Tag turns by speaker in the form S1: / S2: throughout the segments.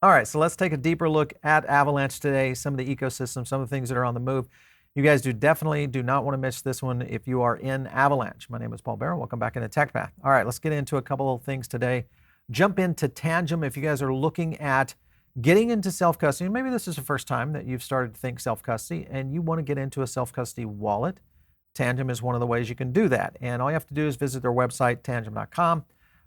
S1: All right, so let's take a deeper look at Avalanche today, some of the ecosystem, some of the things that are on the move. You guys definitely do not want to miss this one if you are in Avalanche. My name is Paul Barron. Welcome back into Tech Path. All right, let's get into a couple of things today. Jump into Tangem if you guys are looking at getting into self-custody. Maybe this is the first time that you've started to think self-custody and you want to get into a self-custody wallet. Tangem is one of the ways you can do that. And all you have to do is visit their website, tangem.com.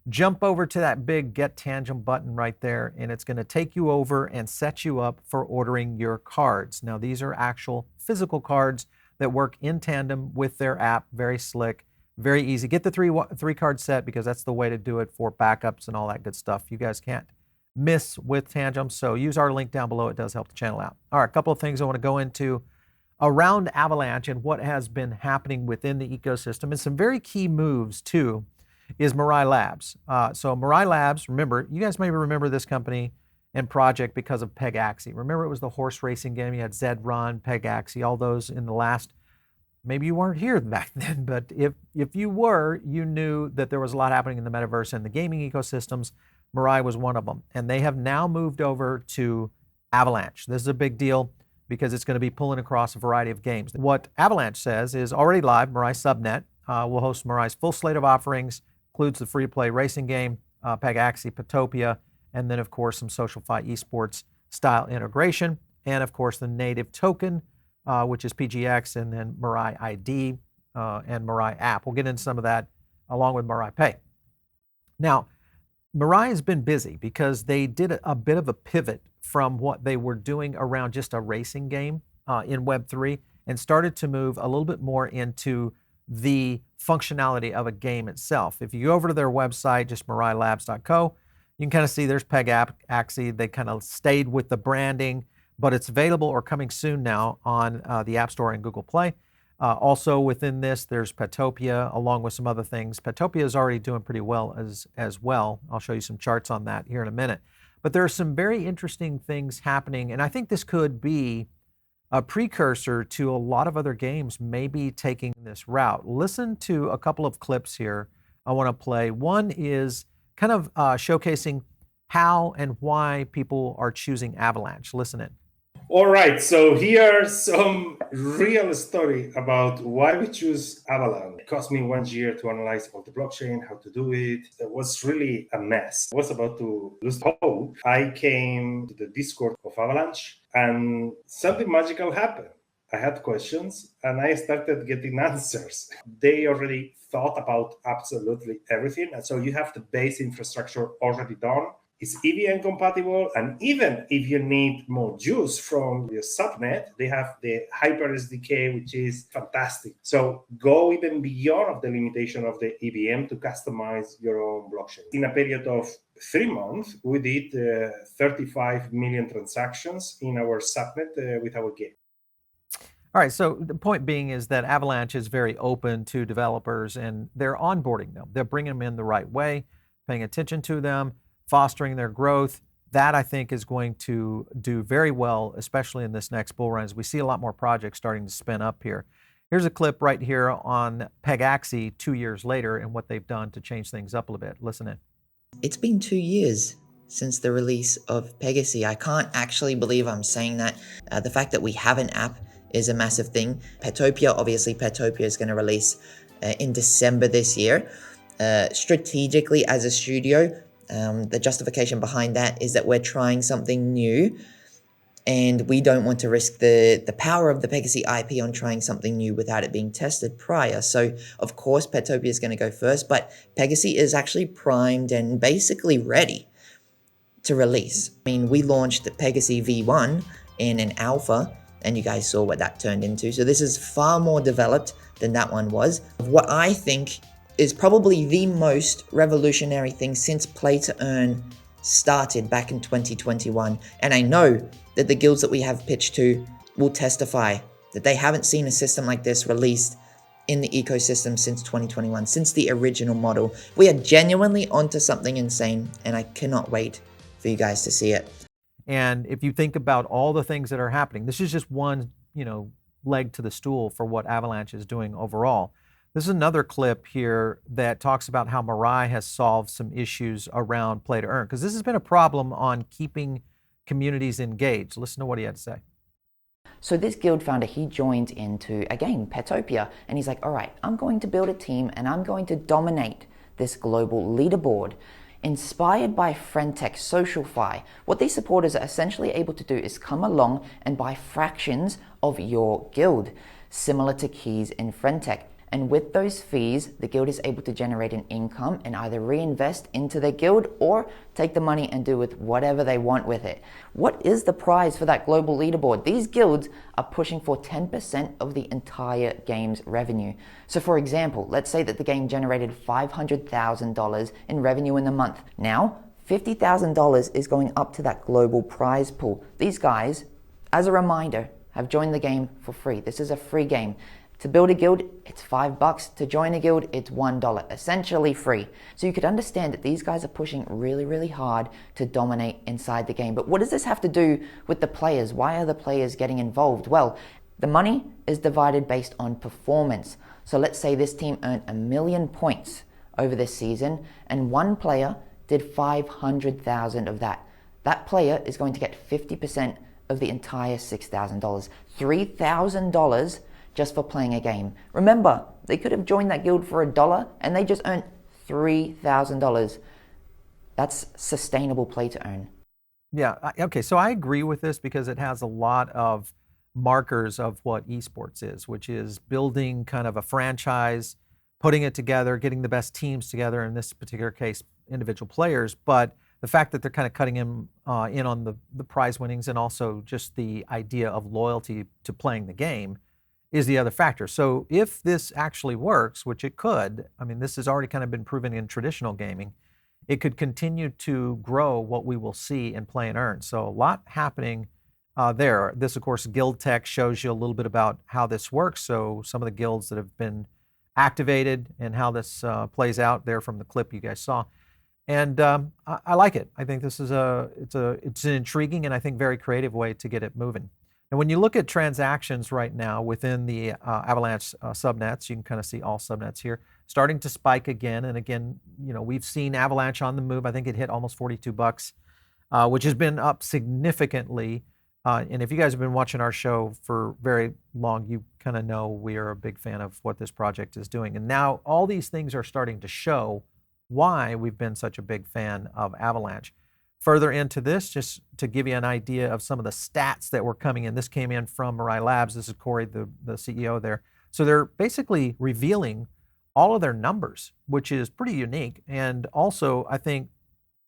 S1: Jump over to that big Get Tangem button right there, and it's going to take you over and set you up for ordering your cards. Now, these are actual physical cards that work in tandem with their app. Very slick, very easy. Get the three card set because that's the way to do it for backups and all that good stuff. You guys can't miss with Tangem, so use our link down below. It does help the channel out. All right, a couple of things I want to go into around Avalanche and what has been happening within the ecosystem, and some very key moves too, is Mirai Labs. So Mirai Labs, remember, you guys may remember this company and project because of Pegaxy. Remember, it was the horse racing game. You had Zed Run, Pegaxy, all those in the last, maybe you weren't here back then, but if you were, you knew that there was a lot happening in the metaverse and the gaming ecosystems. Mirai was one of them. And they have now moved over to Avalanche. This is a big deal because it's going to be pulling across a variety of games. What Avalanche says is already live. Mirai Subnet will host Mirai's full slate of offerings, includes the free-to-play racing game, Pegaxy Petopia, and then, of course, some SocialFi esports style integration, and, of course, the native token, which is PGX, and then Mirai ID and Mirai app. We'll get into some of that along with Mirai Pay. Now, Mirai has been busy because they did a bit of a pivot from what they were doing around just a racing game in Web3 and started to move a little bit more into the functionality of a game itself. If you go over to their website, just MiraiLabs.co, you can kind of see there's Pegaxy. They kind of stayed with the branding, but it's available or coming soon now on the App Store and Google Play. Also within this, there's Petopia, along with some other things. Petopia is already doing pretty well as well. I'll show you some charts on that here in a minute. But there are some very interesting things happening, and I think this could be a precursor to a lot of other games maybe taking this route. Listen to a couple of clips here I want to play. One is kind of showcasing how and why people are choosing Avalanche. Listen in.
S2: All right, so here's some real story about why we choose Avalanche. It cost me 1 year to analyze all the blockchain, how to do it. It was really a mess. I was about to lose hope. I came to the Discord of Avalanche and something magical happened. I had questions and I started getting answers. They already thought about absolutely everything. And so you have the base infrastructure already done. It's EVM compatible, and even if you need more juice from your subnet, they have the Hyper SDK, which is fantastic. So go even beyond of the limitation of the EVM to customize your own blockchain. In a period of 3 months, we did 35 million transactions in our subnet with our game.
S1: All right, so the point being is that Avalanche is very open to developers, and they're onboarding them. They're bringing them in the right way, paying attention to them, fostering their growth. That, I think, is going to do very well, especially in this next bull run, as we see a lot more projects starting to spin up here. Here's a clip right here on Pegaxy 2 years later and what they've done to change things up a little bit. Listen in.
S3: It's been 2 years since the release of Pegaxy. I can't actually believe I'm saying that. The fact that we have an app is a massive thing. Petopia, obviously, Petopia is going to release in December this year. Strategically, as a studio, the justification behind that is that we're trying something new and we don't want to risk the power of the Pegaxy IP on trying something new without it being tested prior. So, of course, Petopia is going to go first, but Pegaxy is actually primed and basically ready to release. I mean, we launched the Pegaxy V1 in an alpha, and you guys saw what that turned into. So this is far more developed than that one was. What I think is probably the most revolutionary thing since play to earn started back in 2021. And I know that the guilds that we have pitched to will testify that they haven't seen a system like this released in the ecosystem since 2021, since the original model. We are genuinely onto something insane, and I cannot wait for you guys to see it.
S1: And if you think about all the things that are happening, this is just one, leg to the stool for what Avalanche is doing overall. This is another clip here that talks about how Mirai has solved some issues around play to earn, because this has been a problem on keeping communities engaged. Listen to what he had to say.
S3: So this guild founder, he joined into, again, Petopia, and he's like, all right, I'm going to build a team and I'm going to dominate this global leaderboard. Inspired by Friendtech SocialFi, what these supporters are essentially able to do is come along and buy fractions of your guild, similar to keys in Friendtech. And with those fees, the guild is able to generate an income and either reinvest into their guild or take the money and do with whatever they want with it. What is the prize for that global leaderboard? These guilds are pushing for 10% of the entire game's revenue. So for example, let's say that the game generated $500,000 in revenue in the month. Now, $50,000 is going up to that global prize pool. These guys, as a reminder, have joined the game for free. This is a free game. To build a guild, it's $5. To join a guild, it's $1, essentially free. So you could understand that these guys are pushing really, really hard to dominate inside the game. But what does this have to do with the players? Why are the players getting involved? Well, the money is divided based on performance. So let's say this team earned 1 million points over this season, and one player did 500,000 of that. That player is going to get 50% of the entire $6,000. $3,000 just for playing a game. Remember, they could have joined that guild for $1 and they just earned $3,000. That's sustainable play to earn.
S1: Yeah, okay, so I agree with this because it has a lot of markers of what esports is, which is building kind of a franchise, putting it together, getting the best teams together, in this particular case, individual players, but the fact that they're kind of cutting in on the prize winnings and also just the idea of loyalty to playing the game is the other factor. So if this actually works, which it could, I mean, this has already kind of been proven in traditional gaming, it could continue to grow what we will see in play and earn. So a lot happening there. This, of course, Guild Tech shows you a little bit about how this works. So some of the guilds that have been activated and how this plays out there from the clip you guys saw. And I like it. I think this is it's an intriguing and I think very creative way to get it moving. And when you look at transactions right now within the Avalanche subnets, you can kind of see all subnets here, starting to spike again. And again, you know, we've seen Avalanche on the move. I think it hit almost $42, which has been up significantly. And if you guys have been watching our show for very long, you kind of know we are a big fan of what this project is doing. And now all these things are starting to show why we've been such a big fan of Avalanche. Further into this, just to give you an idea of some of the stats that were coming in. This came in from Mirai Labs. This is Corey, the CEO there. So they're basically revealing all of their numbers, which is pretty unique. And also, I think,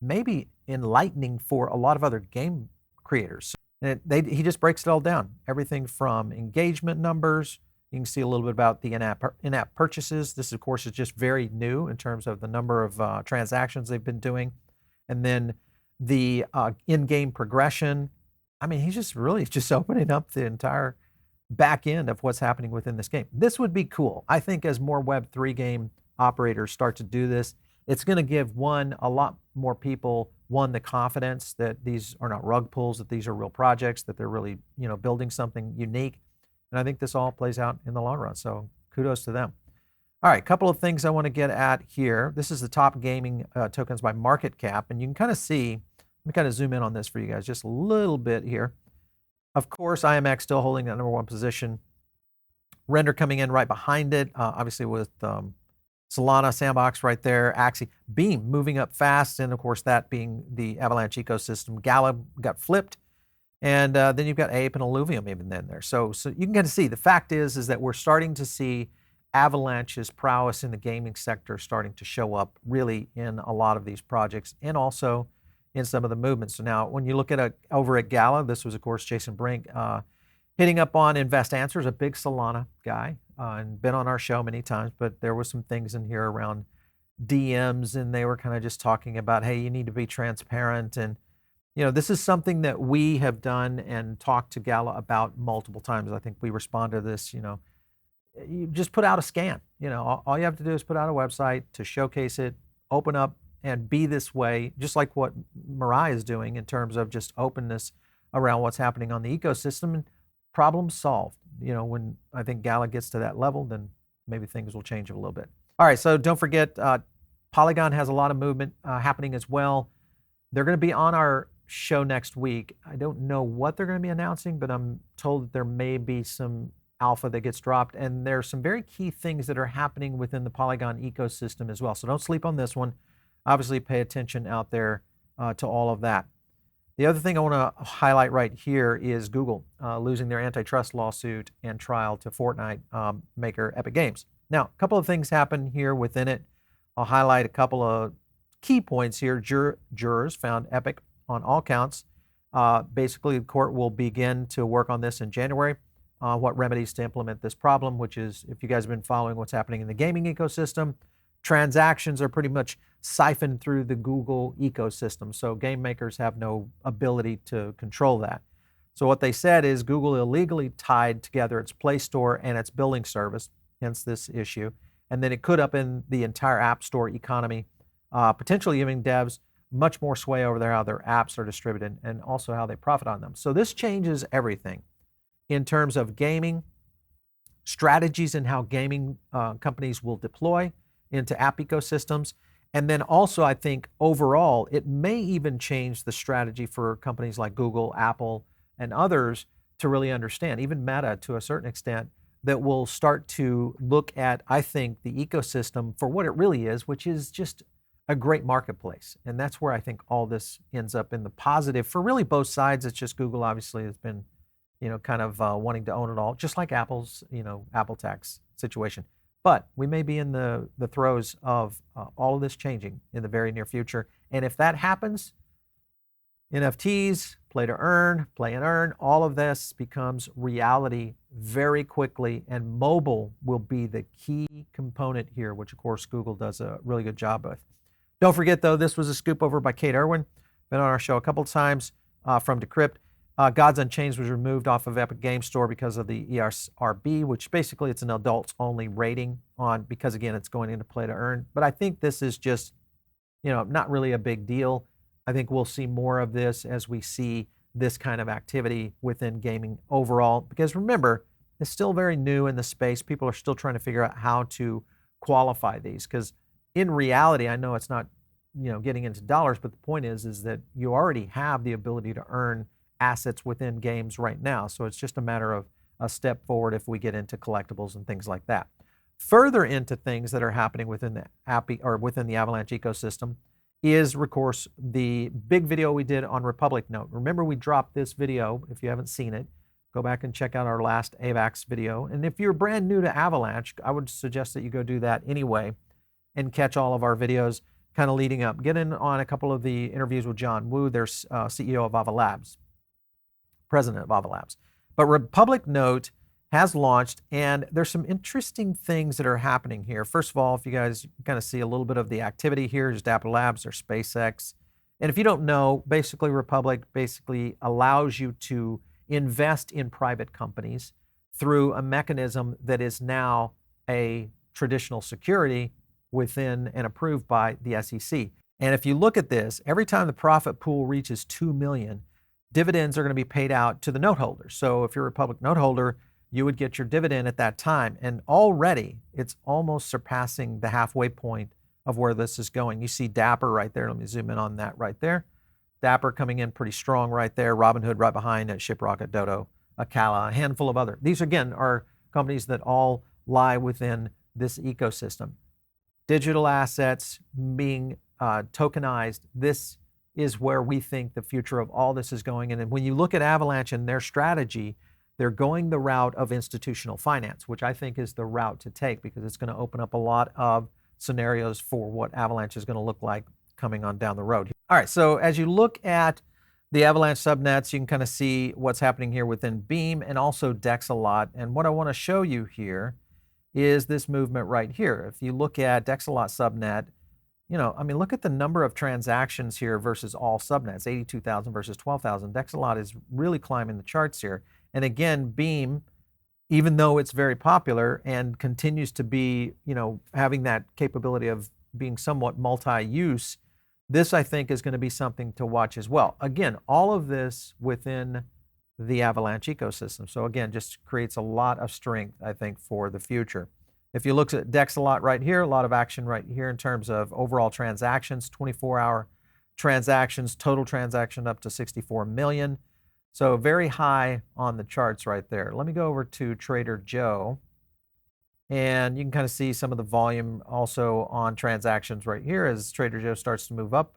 S1: maybe enlightening for a lot of other game creators. And he just breaks it all down. Everything from engagement numbers. You can see a little bit about the in-app purchases. This, of course, is just very new in terms of the number of transactions they've been doing. And then the in-game progression. I mean, he's just really just opening up the entire back end of what's happening within this game. This would be cool. I think as more Web3 game operators start to do this, it's going to give a lot more people, the confidence that these are not rug pulls, that these are real projects, that they're really, you know, building something unique. And I think this all plays out in the long run. So kudos to them. All right, a couple of things I want to get at here. This is the top gaming tokens by market cap. And you can kind of see, let me kind of zoom in on this for you guys just a little bit here. Of course, IMX still holding that #1 position. Render coming in right behind it, obviously with Solana, Sandbox right there, Axie, Beam moving up fast, and of course that being the Avalanche ecosystem. GALA got flipped, and then you've got Ape and Illuvium even then there. So you can kind of see, the fact is that we're starting to see Avalanche's prowess in the gaming sector starting to show up really in a lot of these projects and also in some of the movements. So now when you look at over at GALA, this was of course Jason Brink hitting up on Invest Answers, a big Solana guy, and been on our show many times, but there was some things in here around DMs and they were kind of just talking about, hey, you need to be transparent. And you know, this is something that we have done and talked to GALA about multiple times. I think we responded to this, you know, you just put out a scan. You know, all you have to do is put out a website to showcase it, open up and be this way, just like what Mirai is doing in terms of just openness around what's happening on the ecosystem, and problem solved. You know, when I think GALA gets to that level, then maybe things will change a little bit. All right, so don't forget, Polygon has a lot of movement happening as well. They're going to be on our show next week. I don't know what they're going to be announcing, but I'm told that there may be some alpha that gets dropped, and there's some very key things that are happening within the Polygon ecosystem as well. So don't sleep on this one. Obviously, pay attention out there to all of that. The other thing I want to highlight right here is Google losing their antitrust lawsuit and trial to Fortnite maker Epic Games. Now, a couple of things happen here within it. I'll highlight a couple of key points here. Jurors found Epic on all counts. Basically, the court will begin to work on this in January. What remedies to implement this problem, which is, if you guys have been following what's happening in the gaming ecosystem, transactions are pretty much siphoned through the Google ecosystem. So game makers have no ability to control that. So what they said is Google illegally tied together its Play Store and its billing service, hence this issue. And then it could upend the entire App Store economy, potentially giving devs much more sway over how their apps are distributed and also how they profit on them. So this changes everything in terms of gaming, strategies and how gaming companies will deploy into app ecosystems. And then also, I think overall, it may even change the strategy for companies like Google, Apple, and others to really understand, even Meta to a certain extent, that will start to look at, I think, the ecosystem for what it really is, which is just a great marketplace. And that's where I think all this ends up in the positive for really both sides. It's just Google obviously has been, kind of wanting to own it all, just like Apple's, Apple tax situation. But we may be in the throes of all of this changing in the very near future. And if that happens, NFTs, play to earn, play and earn, all of this becomes reality very quickly. And mobile will be the key component here, which of course Google does a really good job with. Don't forget though, this was a scoop over by Kate Irwin. Been on our show a couple of times from Decrypt. Gods Unchained was removed off of Epic Game Store because of the ESRB, which basically it's an adults-only rating on, because again, it's going into play to earn. But I think this is just, not really a big deal. I think we'll see more of this as we see this kind of activity within gaming overall, because remember, it's still very new in the space. People are still trying to figure out how to qualify these, because in reality, I know it's not, getting into dollars, but the point is that you already have the ability to earn assets within games right now. So it's just a matter of a step forward if we get into collectibles and things like that. Further into things that are happening within the within the Avalanche ecosystem is, of course, the big video we did on Republic Note. Remember, we dropped this video. If you haven't seen it, go back and check out our last AVAX video. And if you're brand new to Avalanche, I would suggest that you go do that anyway and catch all of our videos kind of leading up. Get in on a couple of the interviews with John Wu, their CEO of Avalanche Labs, president of Avalanche Labs. But Republic Note has launched, and there's some interesting things that are happening here. First of all, if you guys kind of see a little bit of the activity here, just Apple Labs or SpaceX. And if you don't know, basically Republic basically allows you to invest in private companies through a mechanism that is now a traditional security within and approved by the SEC. And if you look at this, every time the profit pool reaches 2 million, dividends are going to be paid out to the note holders. So if you're a Republic note holder, you would get your dividend at that time. And already it's almost surpassing the halfway point of where this is going. You see Dapper right there. Let me zoom in on that right there. Dapper coming in pretty strong right there. Robinhood right behind it. ShipRocket, Dodo, GALA, a handful of other. These again are companies that all lie within this ecosystem. Digital assets being tokenized. This is where we think the future of all this is going. And when you look at Avalanche and their strategy, they're going the route of institutional finance, which I think is the route to take, because it's going to open up a lot of scenarios for what Avalanche is going to look like coming on down the road. All right, so as you look at the Avalanche subnets, you can kind of see what's happening here within Beam and also Dexalot. And what I want to show you here is this movement right here. If you look at Dexalot subnet, look at the number of transactions here versus all subnets, 82,000 versus 12,000. Dexalot is really climbing the charts here. And again, Beam, even though it's very popular and continues to be, having that capability of being somewhat multi-use, this I think is going to be something to watch as well. Again, all of this within the Avalanche ecosystem. So again, just creates a lot of strength, I think, for the future. If you look at Dexalot right here, a lot of action right here in terms of overall transactions, 24-hour transactions, total transaction up to 64 million. So very high on the charts right there. Let me go over to Trader Joe, and you can kind of see some of the volume also on transactions right here as Trader Joe starts to move up.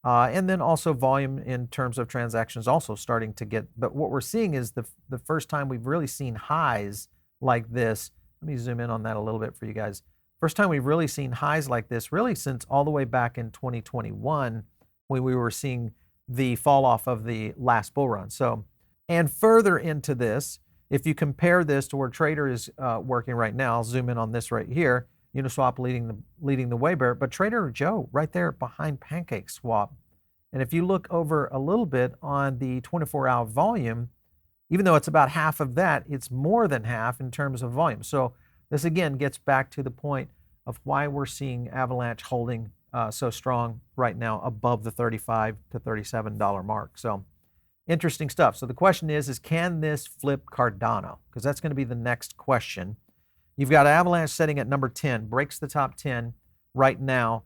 S1: And then also volume in terms of transactions also starting to get, but what we're seeing is the first time we've really seen highs like this. Let me zoom in on that a little bit for you guys. First time we've really seen highs like this really since all the way back in 2021 when we were seeing the fall off of the last bull run. So, and further into this, if you compare this to where Trader is working right now, I'll zoom in on this right here, Uniswap leading the way there, but Trader Joe right there behind PancakeSwap. And if you look over a little bit on the 24-hour volume, even though it's about half of that, it's more than half in terms of volume. So this again gets back to the point of why we're seeing Avalanche holding so strong right now above the $35 to $37 mark. So interesting stuff. So the question is can this flip Cardano? Because that's going to be the next question. You've got Avalanche setting at number 10, breaks the top 10 right now.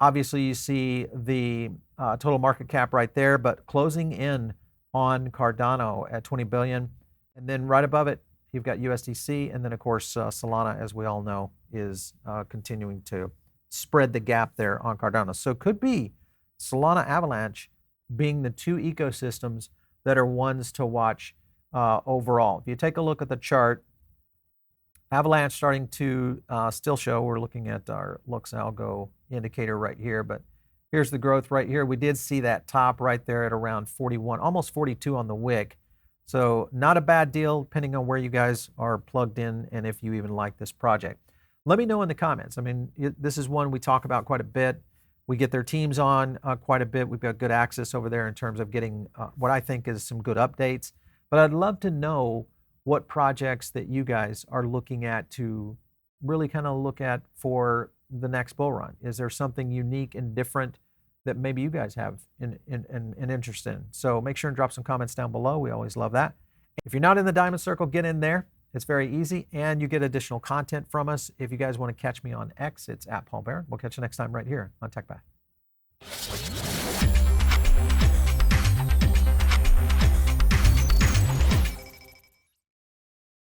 S1: Obviously, you see the total market cap right there, but closing in on Cardano at 20 billion. And then right above it, you've got USDC. And then, of course, Solana, as we all know, is continuing to spread the gap there on Cardano. So it could be Solana Avalanche being the two ecosystems that are ones to watch overall. If you take a look at the chart, Avalanche starting to still show, we're looking at our Lux Algo indicator right here, but here's the growth right here. We did see that top right there at around 41, almost 42 on the wick. So not a bad deal, depending on where you guys are plugged in and if you even like this project. Let me know in the comments. I mean, this is one we talk about quite a bit. We get their teams on quite a bit. We've got good access over there in terms of getting what I think is some good updates. But I'd love to know what projects that you guys are looking at to really kind of look at for the next bull run. Is there something unique and different that maybe you guys have an interest in? So make sure and drop some comments down below. We always love that. If you're not in the Diamond Circle, get in there. It's very easy, and you get additional content from us. If you guys want to catch me on X, it's @PaulBaron. We'll catch you next time right here on TechPath.